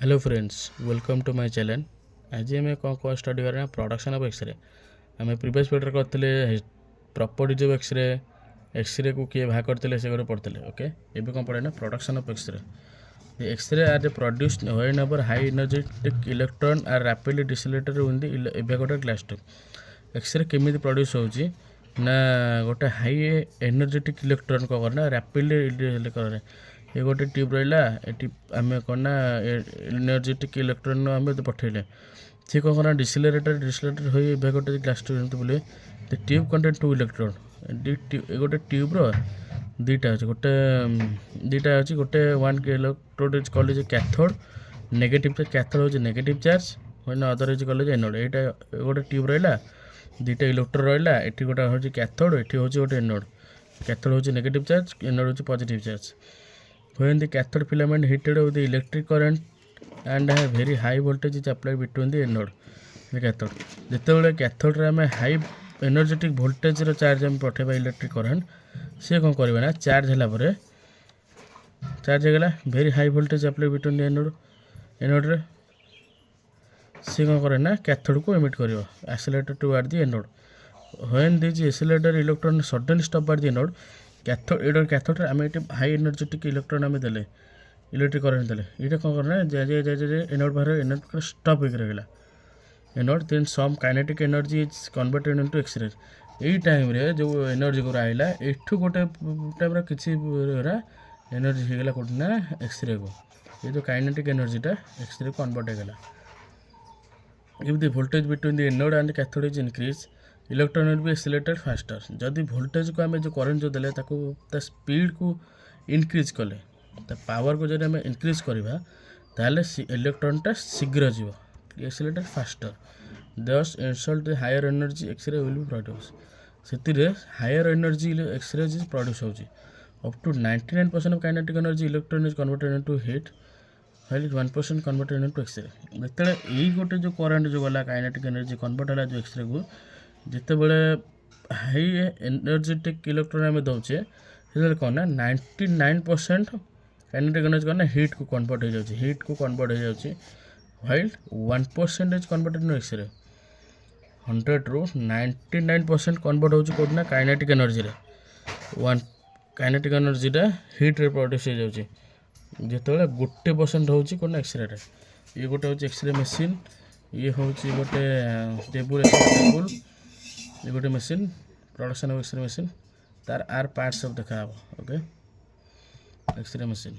Hello friends, welcome to my channel. आज आम कौन स्टडी करें प्रोडक्शन ऑफ एक्सरे। आम प्रीवियस वीडियो करते प्रॉपर्टीज ऑफ एक्सरे को किए बाहर करते से पढ़ते। ओके, एबे कौन पढ़े ना production of X-ray. X-ray are produced whenever high energetic electron are rapidly decelerated in the evaporated glass tube. X-ray केमी प्रोड्यूस होची ना गोटे हाई एनर्जेटिक इलेक्ट्रॉन को करना रैपिडली करे। ये गोटे ट्यूब रहा ये आम कौन ना एनर्जेटिक इलेक्ट्रॉन आम पठेले सी कौन करना डिसिलेटेड हो गोटे ग्लास ट्यूब बोले the tube contain two electron. गोटे ट्यूब्र दुईटा अच्छे गोटे दुईटा अच्छे गोटे one electrode is called is cathode negative cathode हो negative charge when other is called is anode. यहाँ गोटे ट्यूब रहा दुईटा इलेक्ट्रोड रहा ये गोटे हूँ कैथोड ये हूँ गोटे एनोड। कैथोड हूँ नेगेटिव चार्ज एनोड हूँ positive charge. When the cathode filament heated with the electric current and a very high voltage is applied between the anode the cathode। जितेबाला कैथोड आम हाई एनर्जेटिक वोल्टेज चार्ज आम पठेबा electric current C कौन करवा ना charge है charge होगा very high voltage apply between anode एनोड्रे सी कौन करे ना कैथोड को एमिट कर accelerator toward the anode. When this accelerator electron suddenly stop at the anode cathode ये कैथोड आम ये हाई एनर्जेटिक इलेक्ट्रॉन आम देले इलेक्ट्रिक करंट देले ये कौन करना जे एनोड बाहर एनोड स्टॉप हो रहा anode then some kinetic energy is converted into x ray. यही टाइम रे जो एनर्जी को आइला एठू गोटे टाइम किसी एनर्जी होगा कौन ना एक्सरे को ये जो काइनेटिक एनर्जीटा एक्सरे को कन्वर्ट होगा। If the voltage between the anode and cathode is increase electron will be accelerated faster. जदि वोल्टेज को आम जो करंट जो देले ता स्पीड को इनक्रीज कले पावर को जब आम इनक्रीज करवा ताले इलेक्ट्रॉनटा शीघ्र जीव एक्सेलरेटेड फास्टर दस इंसल्ट the higher energy X-ray will be produce. से higher energy X-ray is produce होची up to 99% of kinetic energy electron is converted into heat while 1% converted into X-ray. जिते यही गोटे जो करंट जो गला काइनेटिक एनर्जी कन्वर्ट है जो एक्सरे को जितेबले हाई एनर्जेटिक इलेक्ट्रॉन आम दौचे से कौन ना 99% काइनेटिक एनर्जी कौन ना हीट को कन्वर्ट हो जाए हीट को कन्वर्ट हो जाए while 1% is converted in x ray. 100 रू 99% कन्वर्ट हो कौन ना काइनेटिक एनर्जी रे 1 काइनेटिक एनर्जीटा हीट रे प्रोड्यूस हो जाए जिते गोटे परसेंट हो कौन ना एक्सरे रे। ये गोटे हूँ एक्सरे मशीन ये हूँ गोटे टेबुल टेबुल ये गोटे machine production of x ray machine तार आर पार्ट सब देखा। Okay x ray machine